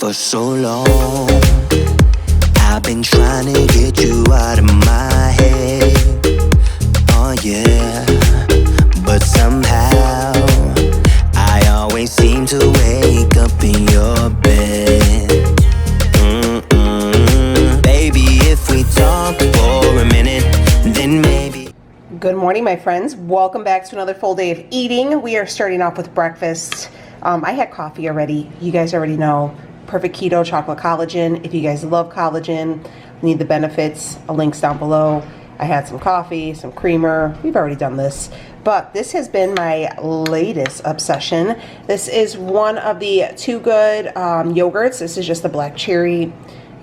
for so long. I've been trying to get you out of my head. Oh yeah, but somehow I always seem to wake up in your bed. Baby, if we talk for a minute, then maybe. Good morning, my friends. Welcome back to another full day of eating. We are starting off with breakfast. I had coffee already. You guys already know. Perfect Keto chocolate collagen. If you guys love collagen, need the benefits, a link's down below. I had some coffee, some creamer. We've already done this, but this has been my latest obsession. This is one of the Too Good yogurts. This is just the black cherry.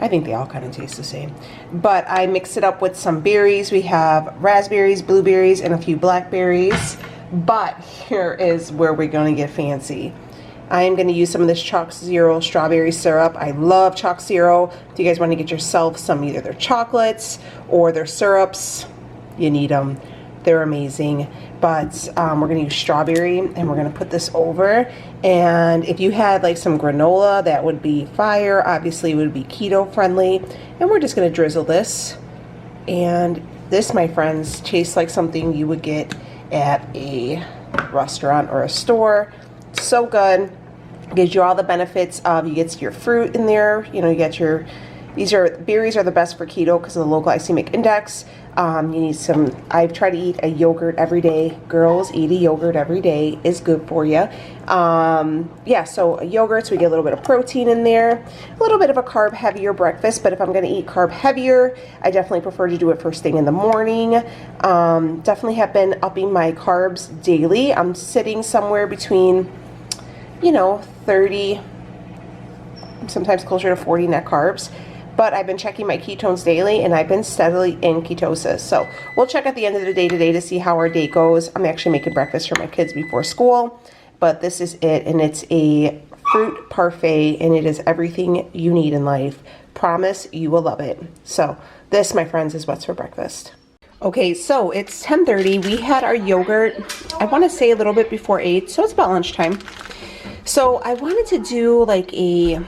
I think they all kind of taste the same, but I mixed it up with some berries. We have raspberries, blueberries, and a few blackberries. But here is where we're going to get fancy. I am going to use some of this Chalk Zero strawberry syrup. I love Chalk Zero. If you guys want to get yourself some, either their chocolates or their syrups, you need them. They're amazing. But we're going to use strawberry, and we're going to put this over. And if you had like some granola, that would be fire. Obviously, it would be keto friendly. And we're just going to drizzle this. And this, my friends, tastes like something you would get at a restaurant or a store. So good. Gives you all the benefits of, you get your fruit in there, you know, you get your, berries are the best for keto because of the low glycemic index. You need some, I've tried to eat a yogurt every day. Girls, eat a yogurt every day is good for you. Yeah, so yogurts, we get a little bit of protein in there, a little bit of a carb heavier breakfast, but if I'm going to eat carb heavier, I definitely prefer to do it first thing in the morning. Definitely have been upping my carbs daily. I'm sitting somewhere between, you know, 30, sometimes closer to 40 net carbs. But I've been checking my ketones daily, and I've been steadily in ketosis. So we'll check at the end of the day today to see how our day goes. I'm actually making breakfast for my kids before school, but this is it, and it's a fruit parfait, and it is everything you need in life. Promise you will love it. So this, my friends, is what's for breakfast. Okay, so it's 10:30. We had our yogurt, I want to say a little bit before 8, so it's about lunchtime. So I wanted to do like a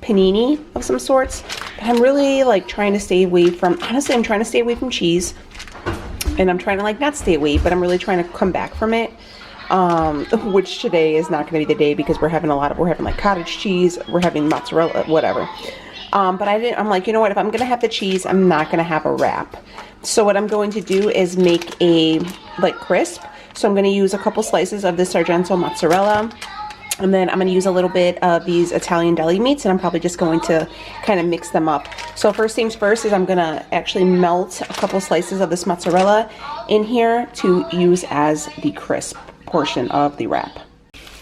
panini of some sorts, but I'm really like trying to stay away from, honestly, I'm trying to stay away from cheese, and I'm trying to like not stay away, but I'm really trying to come back from it, which today is not going to be the day because we're having like cottage cheese, we're having mozzarella, whatever. But I'm like, you know what, if I'm going to have the cheese, I'm not going to have a wrap. So what I'm going to do is make a like crisp. So I'm going to use a couple slices of this Sargento mozzarella. And then I'm going to use a little bit of these Italian deli meats, and I'm probably just going to kind of mix them up. So first things first is I'm going to actually melt a couple slices of this mozzarella in here to use as the crisp portion of the wrap.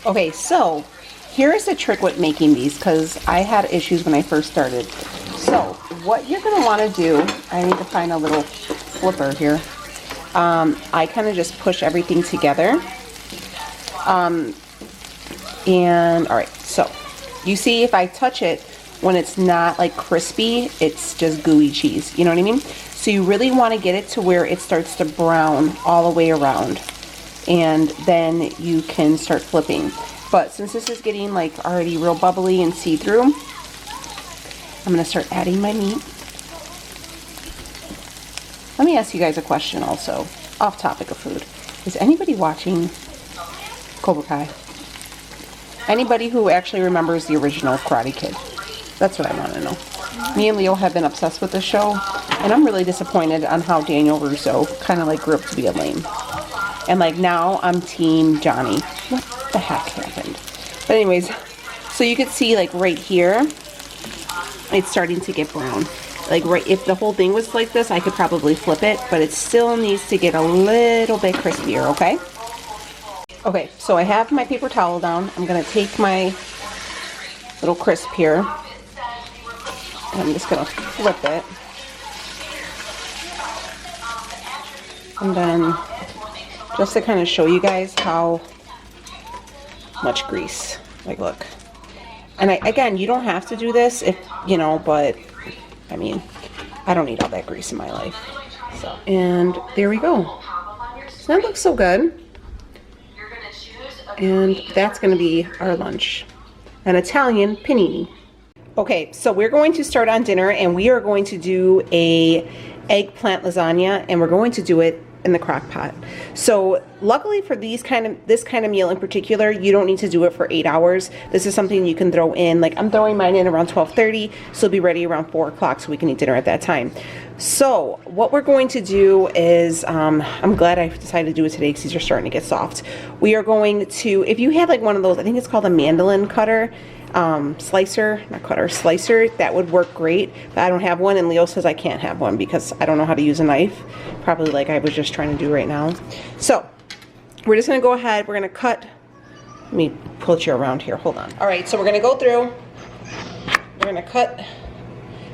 Okay, so here's the trick with making these, because I had issues when I first started. So what you're going to want to do, I need to find a little flipper here. I kind of just push everything together. And all right, so you see if I touch it, when it's not like crispy, it's just gooey cheese, you know what I mean? So you really want to get it to where it starts to brown all the way around, and then you can start flipping. But since this is getting like already real bubbly and see-through, I'm going to start adding my meat. Let me ask you guys a question also, off topic of food. Is anybody watching Cobra Kai? Anybody who actually remembers the original Karate Kid? That's what I want to know. Me and Leo have been obsessed with this show, and I'm really disappointed on how Daniel Russo kind of like grew up to be a lame. And like now I'm team Johnny. What the heck happened? But anyways, so you can see like right here, it's starting to get brown. Like right, if the whole thing was like this, I could probably flip it, but it still needs to get a little bit crispier, okay? Okay, so I have my paper towel down. I'm going to take my little crisp here, and I'm just going to flip it. And then, just to kind of show you guys how much grease, like look. And again, you don't have to do this if, you know, but I mean, I don't need all that grease in my life. So, and there we go. So that looks so good. And that's going to be our lunch. An Italian panini. Okay, so we're going to start on dinner, and we are going to do a eggplant lasagna, and we're going to do it in the crock pot. So luckily for this kind of meal in particular, you don't need to do it for 8 hours. This is something you can throw in, like I'm throwing mine in around 12:30, so it'll be ready around 4 o'clock so we can eat dinner at that time. So what we're going to do is, I'm glad I decided to do it today because these are starting to get soft. We are going to, if you have like one of those, I think it's called a mandolin cutter, slicer, not cutter, slicer, that would work great, but I don't have one, and Leo says I can't have one because I don't know how to use a knife, probably like I was just trying to do right now. So we're just gonna go ahead, we're gonna cut, let me pull you around here, hold on. All right, so we're gonna go through, we're gonna cut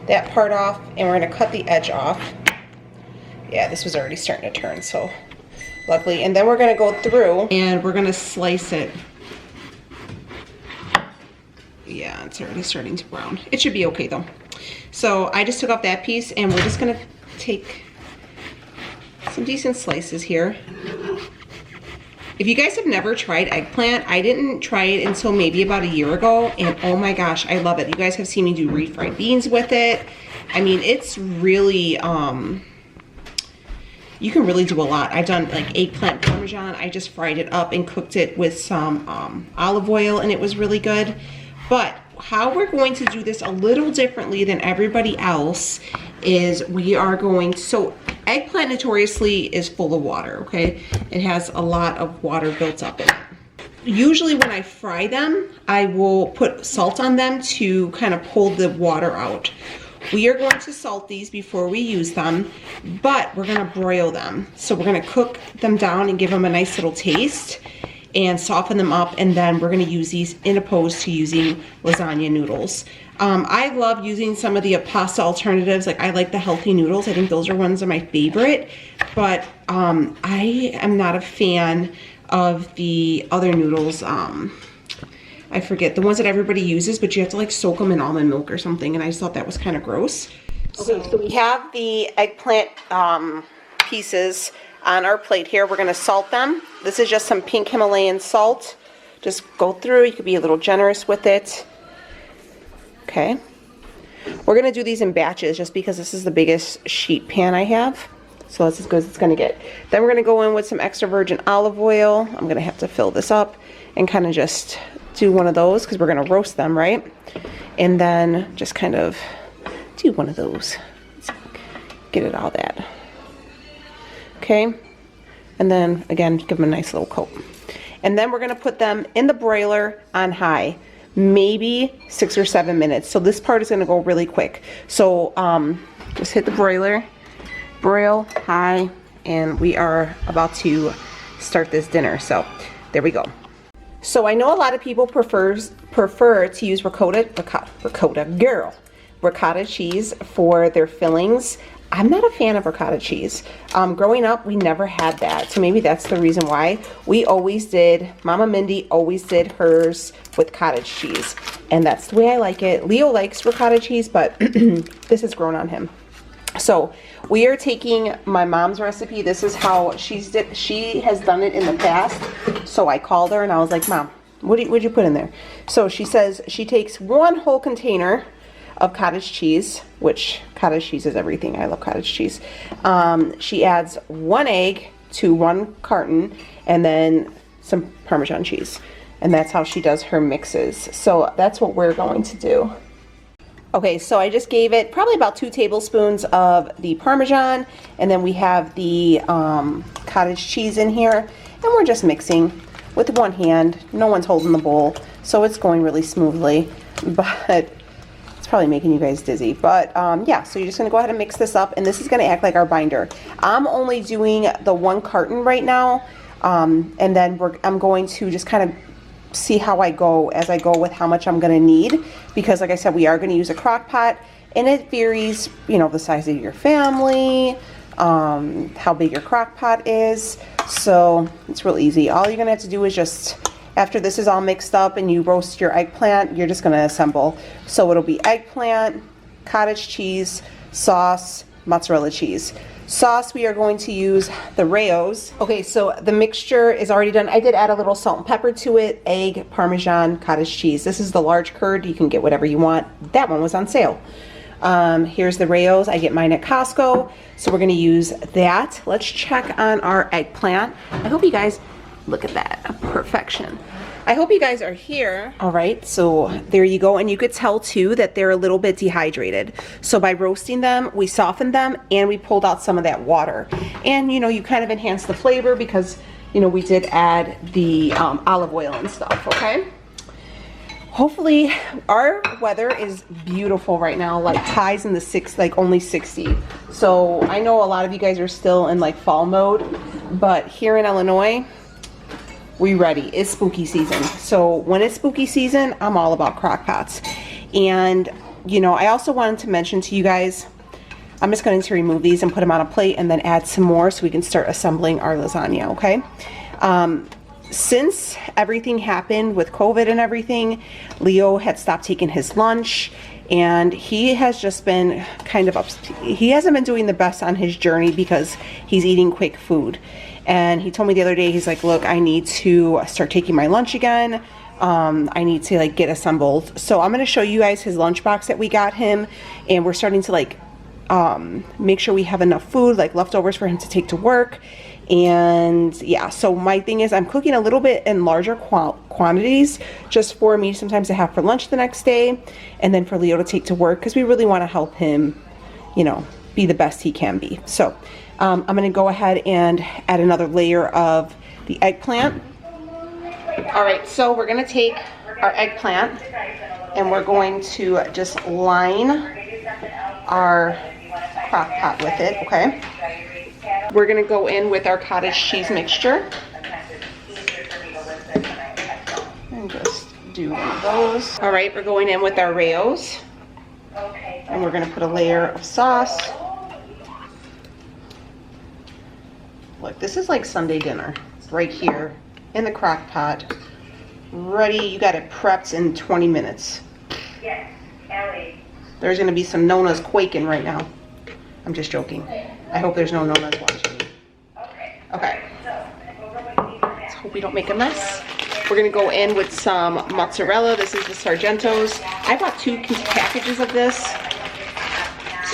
that part off, and we're gonna cut the edge off. Yeah, this was already starting to turn, so luckily, and then we're gonna go through and we're gonna slice it. Yeah, it's already starting to brown. It should be okay though. So I just took off that piece, and we're just gonna take some decent slices here. If you guys have never tried eggplant, I didn't try it until maybe about a year ago, and oh my gosh, I love it. You guys have seen me do refried beans with it. I mean, it's really, you can really do a lot. I've done like eggplant parmesan. I just fried it up and cooked it with some olive oil, and it was really good. But how we're going to do this a little differently than everybody else is we are going to, so eggplant notoriously is full of water, okay? It has a lot of water built up in it. Usually when I fry them, I will put salt on them to kind of pull the water out. We are going to salt these before we use them, but we're gonna broil them. So we're gonna cook them down and give them a nice little taste and soften them up, and then we're gonna use these in opposed to using lasagna noodles. I love using some of the pasta alternatives. Like I like the healthy noodles. I think those are ones of my favorite, but I am not a fan of the other noodles. I forget, the ones that everybody uses, but you have to like soak them in almond milk or something, and I just thought that was kind of gross. Okay, so we have the eggplant pieces on our plate here. We're gonna salt them. This is just some pink Himalayan salt. Just go through, you could be a little generous with it. Okay. We're gonna do these in batches just because this is the biggest sheet pan I have. So that's as good as it's gonna get. Then we're gonna go in with some extra virgin olive oil. I'm gonna have to fill this up and kind of just do one of those because we're gonna roast them, right? And then just kind of do one of those. Let's get it all that. Okay, and then again, give them a nice little coat. And then we're gonna put them in the broiler on high, maybe 6 or 7 minutes. So this part is gonna go really quick. So just hit the broiler, broil high, and we are about to start this dinner. So there we go. So I know a lot of people prefer to use ricotta cheese for their fillings. I'm not a fan of ricotta cheese. Growing up, we never had that, so maybe that's the reason why. We always did, Mama Mindy always did hers with cottage cheese, and that's the way I like it. Leo likes ricotta cheese, but this has grown on him. So we are taking my mom's recipe. This is how she has done it in the past. So I called her and I was like, Mom, what'd you put in there? So she says she takes 1 whole container of cottage cheese, which cottage cheese is everything. I love cottage cheese. She adds 1 egg to 1 carton, and then some Parmesan cheese. And that's how she does her mixes. So that's what we're going to do. Okay, so I just gave it probably about 2 tablespoons of the Parmesan, and then we have the cottage cheese in here, and we're just mixing with 1 hand. No one's holding the bowl, so it's going really smoothly, but it's probably making you guys dizzy. But yeah, so you're just gonna go ahead and mix this up, and this is gonna act like our binder. I'm only doing the 1 carton right now, and then I'm going to just kind of see how I go as I go with how much I'm gonna need, because like I said, we are gonna use a crock pot, and it varies, you know, the size of your family, how big your crock pot is. So it's real easy. All you're gonna have to do is just, after this is all mixed up and you roast your eggplant, you're just gonna assemble. So it'll be eggplant, cottage cheese, sauce, mozzarella cheese. Sauce, we are going to use the Rao's. Okay, so the mixture is already done. I did add a little salt and pepper to it, egg, Parmesan, cottage cheese. This is the large curd. You can get whatever you want. That one was on sale. Here's the Rao's. I get mine at Costco. So we're gonna use that. Let's check on our eggplant. I hope you guys, look at that, perfection. I hope you guys are here. All right, so there you go. And you could tell too that they're a little bit dehydrated. So by roasting them, we softened them and we pulled out some of that water. And you know, you kind of enhance the flavor because, you know, we did add the olive oil and stuff, okay? Hopefully, our weather is beautiful right now, like highs in the like only 60. So I know a lot of you guys are still in like fall mode, but here in Illinois, we ready. It's spooky season. So when it's spooky season, I'm all about crock pots. And you know, I also wanted to mention to you guys, I'm just going to remove these and put them on a plate and then add some more so we can start assembling our lasagna, okay? Since everything happened with COVID and everything, Leo had stopped taking his lunch and he has just been kind of he hasn't been doing the best on his journey because he's eating quick food. And he told me the other day, he's like, look, I need to start taking my lunch again. I need to like get assembled. So I'm going to show you guys his lunchbox that we got him. And we're starting to like make sure we have enough food, like leftovers for him to take to work. And yeah, so my thing is I'm cooking a little bit in larger quantities just for me sometimes to have for lunch the next day. And then for Leo to take to work because we really want to help him, you know, be the best he can be. So I'm going to go ahead and add another layer of the eggplant. All right, so we're going to take our eggplant and we're going to just line our crock pot with it, okay? We're going to go in with our cottage cheese mixture. And just do one of those. All right, we're going in with our Rao's. And we're going to put a layer of sauce. Look, this is like Sunday dinner. It's right here in the crock pot. Ready, you got it prepped in 20 minutes. Yes, Ellie. There's gonna be some Nonas quaking right now. I'm just joking. I hope there's no Nonas watching me. Okay. Let's hope we don't make a mess. We're gonna go in with some mozzarella. This is the Sargento's. I bought 2 packages of this.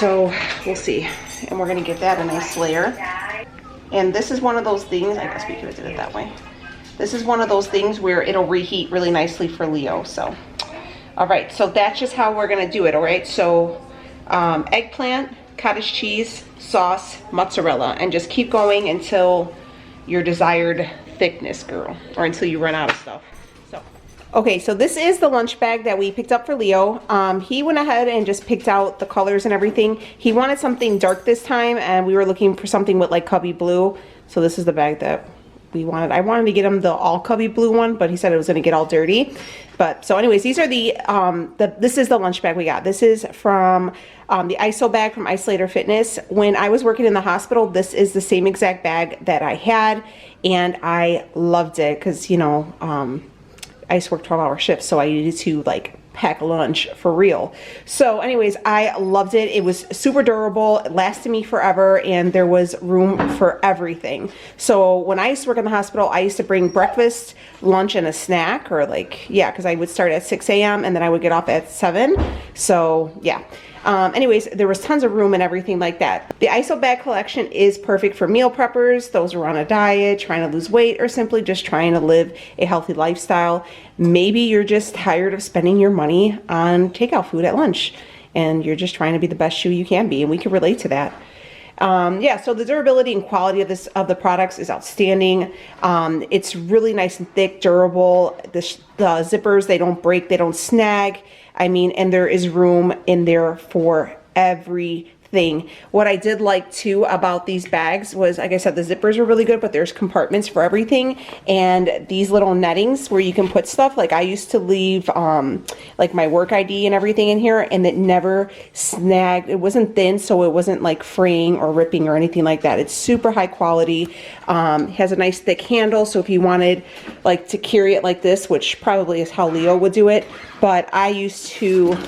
So we'll see. And we're gonna get that a nice layer. And this is one of those things, I guess we could have did it that way. This is one of those things where it'll reheat really nicely for Leo, so. All right, so that's just how we're gonna do it, all right? So eggplant, cottage cheese, sauce, mozzarella, and just keep going until your desired thickness, girl, or until you run out of stuff. So, okay, so this is the lunch bag that we picked up for Leo. He went ahead and just picked out the colors and everything. He wanted something dark this time, and we were looking for something with like cubby blue. So this is the bag that we wanted. I wanted to get him the all cubby blue one, but he said it was gonna get all dirty. But so anyways, these are this is the lunch bag we got. This is from the ISO bag from Isolator Fitness. When I was working in the hospital, this is the same exact bag that I had, and I loved it because, you know, I used to work 12-hour shifts, so I needed to like pack lunch for real. So anyways, I loved it. It was super durable, it lasted me forever, and there was room for everything. So when I used to work in the hospital, I used to bring breakfast, lunch, and a snack, or like, yeah, because I would start at 6 a.m. and then I would get off at 7. So yeah. Anyways, there was tons of room and everything like that. The ISO bag collection is perfect for meal preppers, those who are on a diet, trying to lose weight, or simply just trying to live a healthy lifestyle. Maybe you're just tired of spending your money on takeout food at lunch and you're just trying to be the best you can be, and we can relate to that. Yeah, so the durability and quality of the products is outstanding. It's really nice and thick, durable. The zippers, they don't break, they don't snag. I mean, and there is room in there for everything. What I did like too about these bags was, like I said, the zippers are really good, but there's compartments for everything. And these little nettings where you can put stuff, like I used to leave like my work ID and everything in here, and it never snagged. It wasn't thin, so it wasn't like fraying or ripping or anything like that. It's super high quality. Has a nice thick handle, so if you wanted like to carry it like this, which probably is how Leo would do it, but I used to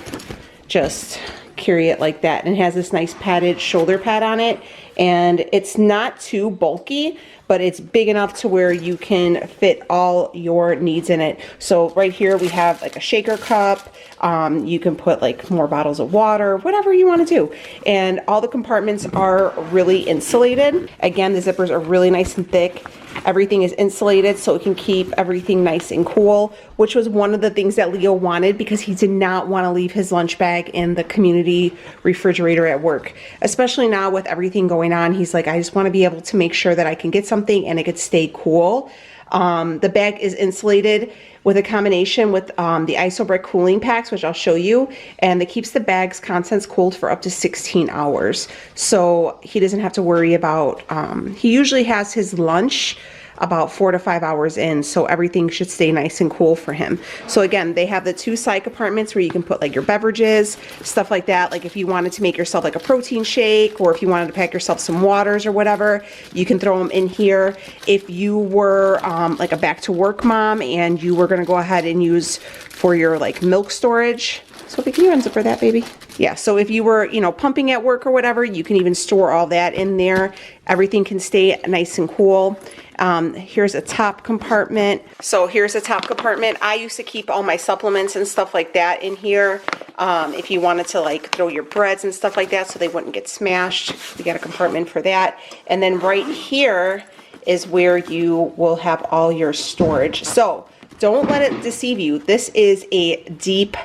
just carry it like that, and it has this nice padded shoulder pad on it, and it's not too bulky, but it's big enough to where you can fit all your needs in it. So right here we have like a shaker cup. You can put like more bottles of water, whatever you want to do. And all the compartments are really insulated. Again, the zippers are really nice and thick. Everything is insulated so it can keep everything nice and cool, which was one of the things that Leo wanted because he did not want to leave his lunch bag in the community refrigerator at work. Especially now with everything going on, he's like, I just want to be able to make sure that I can get something and it could stay cool. The bag is insulated with a combination with the isobrick cooling packs, which I'll show you, and it keeps the bag's contents cooled for up to 16 hours. So he doesn't have to worry about, he usually has his lunch about 4 to 5 hours in, so everything should stay nice and cool for him. So again, they have the 2 side compartments where you can put like your beverages, stuff like that. Like if you wanted to make yourself like a protein shake, or if you wanted to pack yourself some waters or whatever, you can throw them in here. If you were like a back to work mom and you were gonna go ahead and use for your like milk storage, Sophie, can you unzipper that, baby? Yeah, so if you were, you know, pumping at work or whatever, you can even store all that in there. Everything can stay nice and cool. Here's a top compartment. So here's a top compartment. I used to keep all my supplements and stuff like that in here. If you wanted to like throw your breads and stuff like that so they wouldn't get smashed, we got a compartment for that. And then right here is where you will have all your storage. So don't let it deceive you. This is a deep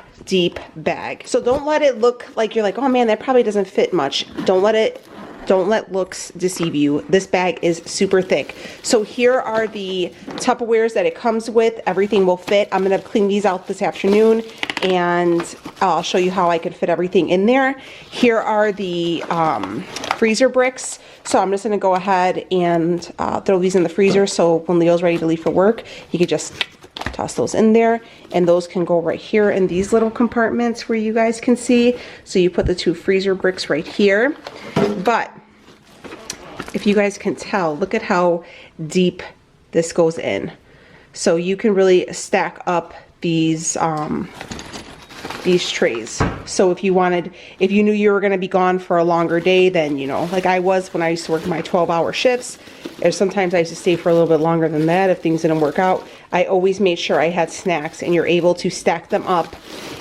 bag. So don't let it look like you're like, oh man, that probably doesn't fit much. Don't let looks deceive you. This bag is super thick. So here are the Tupperwares that it comes with. Everything will fit. I'm gonna clean these out this afternoon and I'll show you how I can fit everything in there. Here are the freezer bricks. So I'm just gonna go ahead and throw these in the freezer so when Leo's ready to leave for work, he could just toss those in there, and those can go right here in these little compartments where you guys can see. So you put the 2 freezer bricks right here. But if you guys can tell, look at how deep this goes in. So you can really stack up these trays. So if you knew you were going to be gone for a longer day, then, you know, like I was when I used to work my 12-hour shifts, or sometimes I used to stay for a little bit longer than that if things didn't work out. I always made sure I had snacks, and you're able to stack them up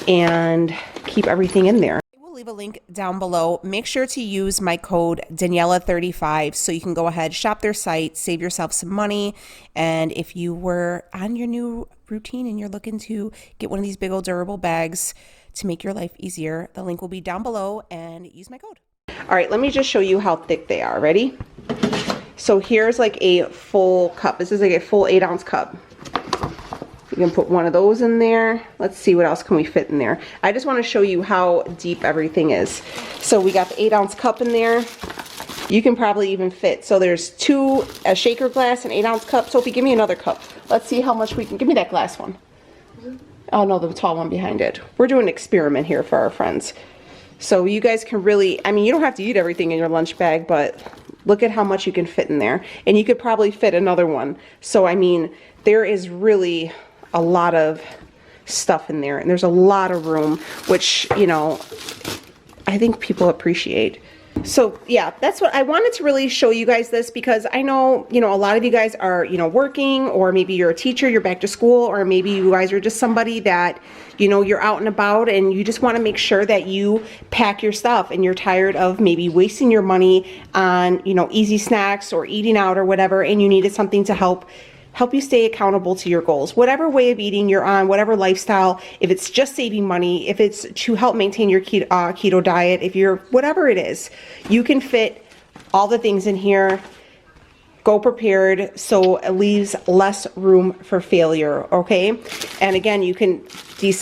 and keep everything in there. I will leave a link down below. Make sure to use my code Daniela35 so you can go ahead, shop their site, save yourself some money. And if you were on your new routine and you're looking to get one of these big old durable bags to make your life easier, the link will be down below, and use my code. All right, let me just show you how thick they are. Ready? So here's like a full cup. This is like a full 8-ounce cup. You can put one of those in there. Let's see what else can we fit in there. I just want to show you how deep everything is. So we got the 8-ounce cup in there. You can probably even fit. So there's a shaker glass, an 8-ounce cup. Sophie, give me another cup. Let's see how much we can. Give me that glass one. Oh no, the tall one behind it. We're doing an experiment here for our friends. So you guys can really, I mean, you don't have to eat everything in your lunch bag, but look at how much you can fit in there. And you could probably fit another one. So I mean, there is really a lot of stuff in there, and there's a lot of room, which, you know, I think people appreciate. So yeah, that's what I wanted to really show you guys this, because I know, you know, a lot of you guys are, you know, working, or maybe you're a teacher, you're back to school, or maybe you guys are just somebody that, you know, you're out and about and you just want to make sure that you pack your stuff, and you're tired of maybe wasting your money on, you know, easy snacks or eating out or whatever, and you needed something to help you stay accountable to your goals. Whatever way of eating you're on, whatever lifestyle, if it's just saving money, if it's to help maintain your keto diet, if you're, whatever it is, you can fit all the things in here. Go prepared, so it leaves less room for failure, okay? And again, you can,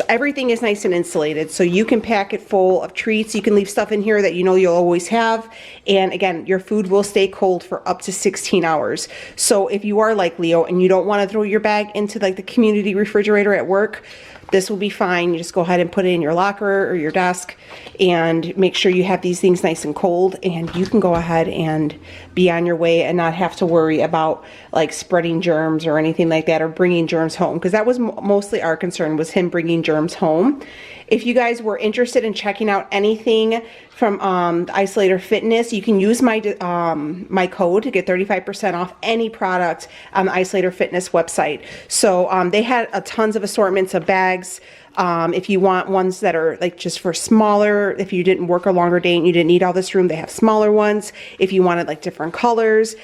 everything is nice and insulated, so you can pack it full of treats. You can leave stuff in here that you know you'll always have. And again, your food will stay cold for up to 16 hours. So if you are like Leo and you don't want to throw your bag into like the community refrigerator at work, this will be fine. You just go ahead and put it in your locker or your desk, and make sure you have these things nice and cold, and you can go ahead and be on your way and not have to worry about like spreading germs or anything like that, or bringing germs home, because that was mostly our concern, was him bringing germs home. If you guys were interested in checking out anything from the Isolator Fitness. You can use my my code to get 35% off any product on the Isolator Fitness website. So they had tons of assortments of bags. If you want ones that are like just for smaller, if you didn't work a longer day and you didn't need all this room, they have smaller ones. If you wanted like different colors,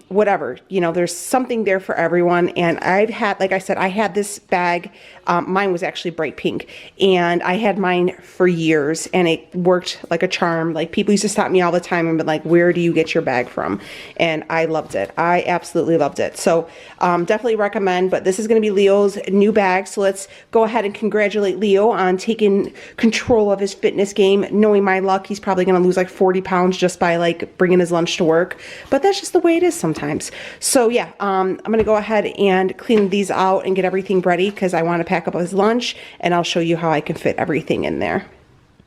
whatever, you know, there's something there for everyone. And I've had, like I said, I had this bag, mine was actually bright pink, and I had mine for years and it worked like a charm. Like people used to stop me all the time and be like, where do you get your bag from? And I loved it. I absolutely loved it. So definitely recommend, but this is going to be Leo's new bag. So let's go ahead and congratulate Leo on taking control of his fitness game. Knowing my luck, he's probably going to lose like 40 pounds just by like bringing his lunch to work, but that's just the way it is sometimes. So yeah, I'm going to go ahead and clean these out and get everything ready because I want to pack up his lunch, and I'll show you how I can fit everything in there.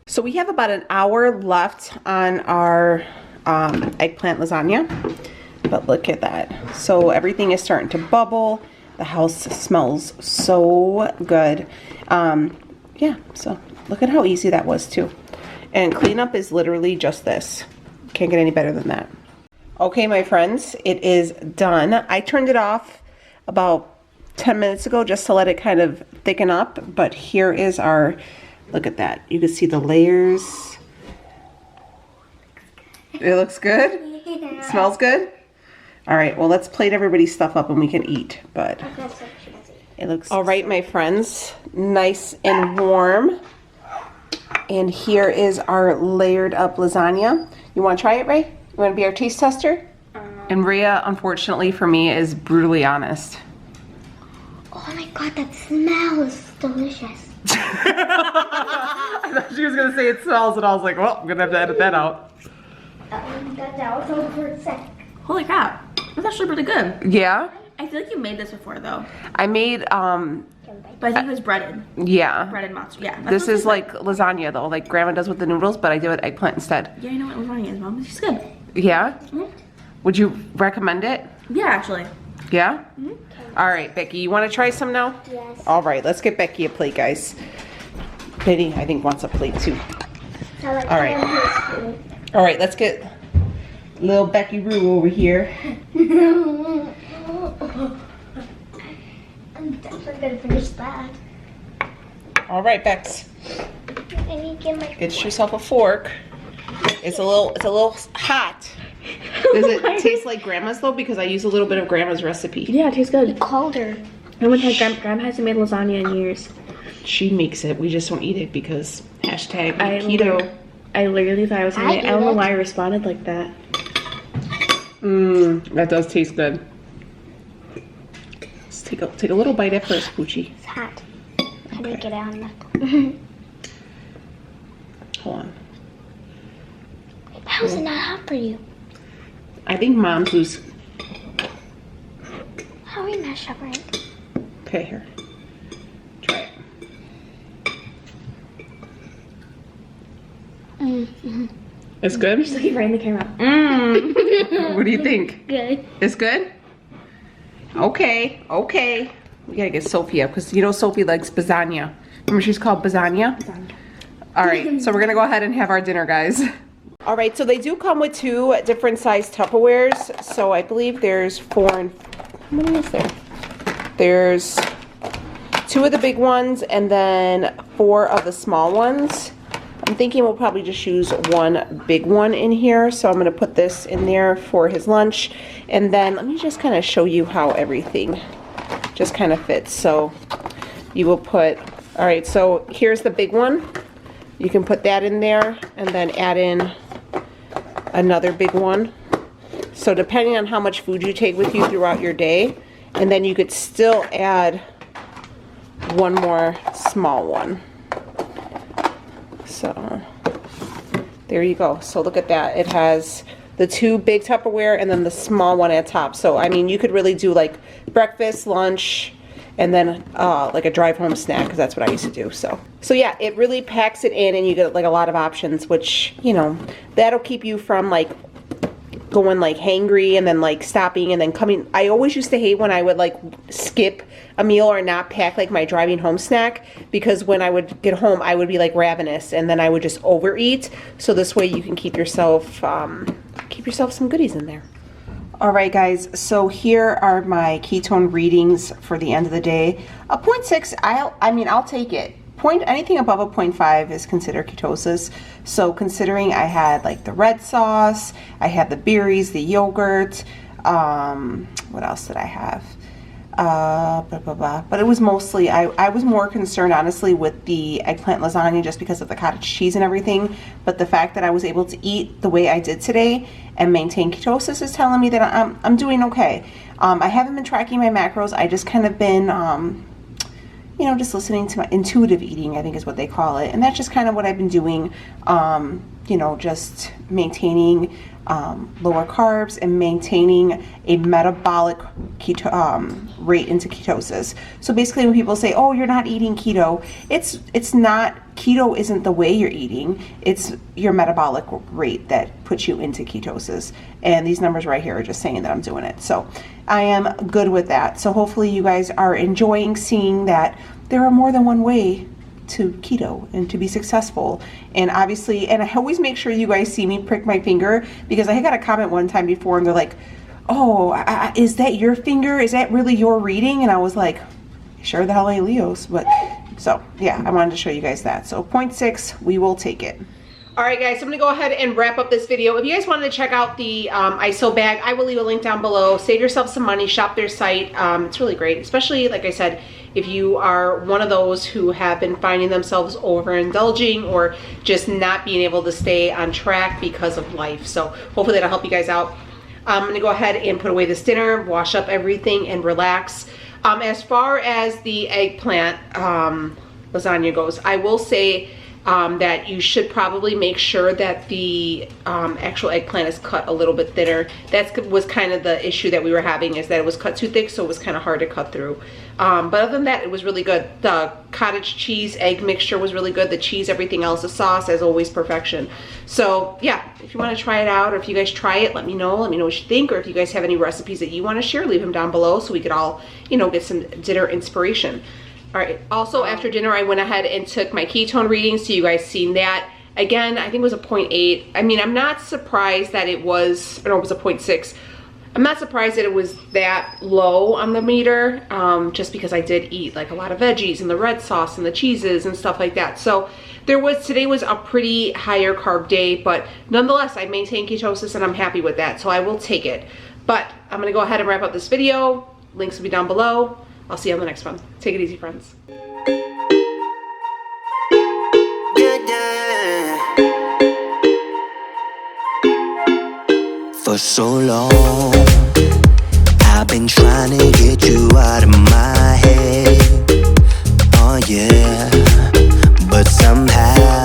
So we have about an hour left on our eggplant lasagna, but look at that. So everything is starting to bubble. The house smells so good. Yeah, so look at how easy that was too. And cleanup is literally just this. Can't get any better than that. Okay, my friends, it is done. I turned it off about 10 minutes ago just to let it kind of thicken up, but here is our, look at that. You can see the layers. It looks good? It smells good? All right, well, let's plate everybody's stuff up and we can eat, but it looks... All right, my friends, nice and warm. And here is our layered up lasagna. You want to try it, Ray? You want to be our taste tester? And Rhea, unfortunately for me, is brutally honest. Oh my god, that smells delicious. I thought she was going to say it smells, and I was like, well, I'm going to have to edit that out. That was over for a sec. Holy crap. That's actually really good. Yeah? I feel like you made this before though. I made, But I think it was breaded. yeah. Breaded monster. Yeah. This is like lasagna, though, like Grandma does with the noodles, but I do it eggplant instead. Yeah, you know what lasagna is, Mom. It's good. Yeah? Mm-hmm. Would you recommend it? Yeah, actually. Yeah? Mm-hmm. All right, Becky, you want to try some now? Yes. All right, let's get Becky a plate, guys. Penny, I think, wants a plate, too. All right. All right, let's get little Becky Roo over here. I'm definitely gonna finish that. All right, Bex, I need to get my get yourself a fork. It's a little hot. Does it taste like Grandma's though? Because I use a little bit of Grandma's recipe. Yeah, it tastes good. colder. I went to Grandma hasn't made lasagna in years. She makes it. We just don't eat it because hashtag I keto. literally thought I was gonna. I don't know eat why I responded like that. That does taste good. Let's take a little bite at first, Poochie. It's hot. How do you get it on that? Hold on. How is it not hot for you? I think Mom's was... How are we not showering? Okay, here. Try it. It's good? Just looking right in the camera. What do you think? Good. It's good? Okay. We gotta get Sophie up because you know Sophie likes lasagna. Remember she's called lasagna? All right, so we're gonna go ahead and have our dinner, guys. All right, so they do come with 2 different size Tupperwares. So I believe there's 4 and how many is there? There's 2 of the big ones and then 4 of the small ones. I'm thinking we'll probably just use 1 big one in here. So I'm gonna put this in there for his lunch. And then let me just kind of show you how everything just kind of fits. So you will put, all right, so here's the big one. You can put that in there and then add in another big one. So depending on how much food you take with you throughout your day, and then you could still add 1 more small one. So there you go. So look at that. It has the 2 big Tupperware and then the small one at top. So I mean, you could really do like breakfast, lunch, and then like a drive home snack, because that's what I used to do. So yeah, it really packs it in and you get like a lot of options, which, you know, that'll keep you from like going like hangry and then like stopping and then coming. I always used to hate when I would like skip a meal or not pack like my driving home snack, because when I would get home I would be like ravenous and then I would just overeat. So this way you can keep yourself some goodies in there. All right, guys, so here are my ketone readings for the end of the day. A 0.6, I'll take it. Anything above a 0.5 is considered ketosis. So considering I had like the red sauce, I had the berries, the yogurt, what else did I have? But it was mostly, I was more concerned honestly with the eggplant lasagna just because of the cottage cheese and everything. But the fact that I was able to eat the way I did today and maintain ketosis is telling me that I'm doing okay. I haven't been tracking my macros. I just kind of been, you know, just listening to my intuitive eating, I think is what they call it. And that's just kind of what I've been doing, you know, just maintaining lower carbs and maintaining a metabolic rate into ketosis. So basically when people say, oh, you're not eating keto, it's not, keto isn't the way you're eating, it's your metabolic rate that puts you into ketosis. And these numbers right here are just saying that I'm doing it. So I am good with that. So hopefully you guys are enjoying seeing that there are more than one way to keto and to be successful. And obviously, and I always make sure you guys see me prick my finger, because I got a comment one time before and they're like, oh, is that your finger? Is that really your reading? And I was like, sure the hell ain't Leo's. But so yeah, I wanted to show you guys that. So 0.6, we will take it. All right, guys, so I'm gonna go ahead and wrap up this video. If you guys wanted to check out the ISO bag, I will leave a link down below. Save yourself some money, shop their site. It's really great, especially, like I said, if you are one of those who have been finding themselves overindulging or just not being able to stay on track because of life. So hopefully that'll help you guys out. I'm gonna go ahead and put away this dinner, wash up everything, and relax. As far as the eggplant lasagna goes, I will say that you should probably make sure that the actual eggplant is cut a little bit thinner. That was kind of the issue that we were having, is that it was cut too thick, so it was kind of hard to cut through. But other than that, it was really good. The cottage cheese egg mixture was really good. The cheese, everything else, the sauce, as always, perfection. So yeah, if you want to try it out, or if you guys try it, let me know. Let me know what you think, or if you guys have any recipes that you want to share, leave them down below so we could all, you know, get some dinner inspiration. All right, also after dinner, I went ahead and took my ketone readings, so you guys seen that. Again, I think it was a 0.8. I mean, I'm not surprised that it was, or no, it was a 0.6. I'm not surprised that it was that low on the meter, just because I did eat like a lot of veggies and the red sauce and the cheeses and stuff like that. So today was a pretty higher carb day, but nonetheless, I maintained ketosis and I'm happy with that, so I will take it. But I'm gonna go ahead and wrap up this video. Links will be down below. I'll see you on the next one. Take it easy, friends. For so long, I've been trying to get you out of my head. Oh yeah, but somehow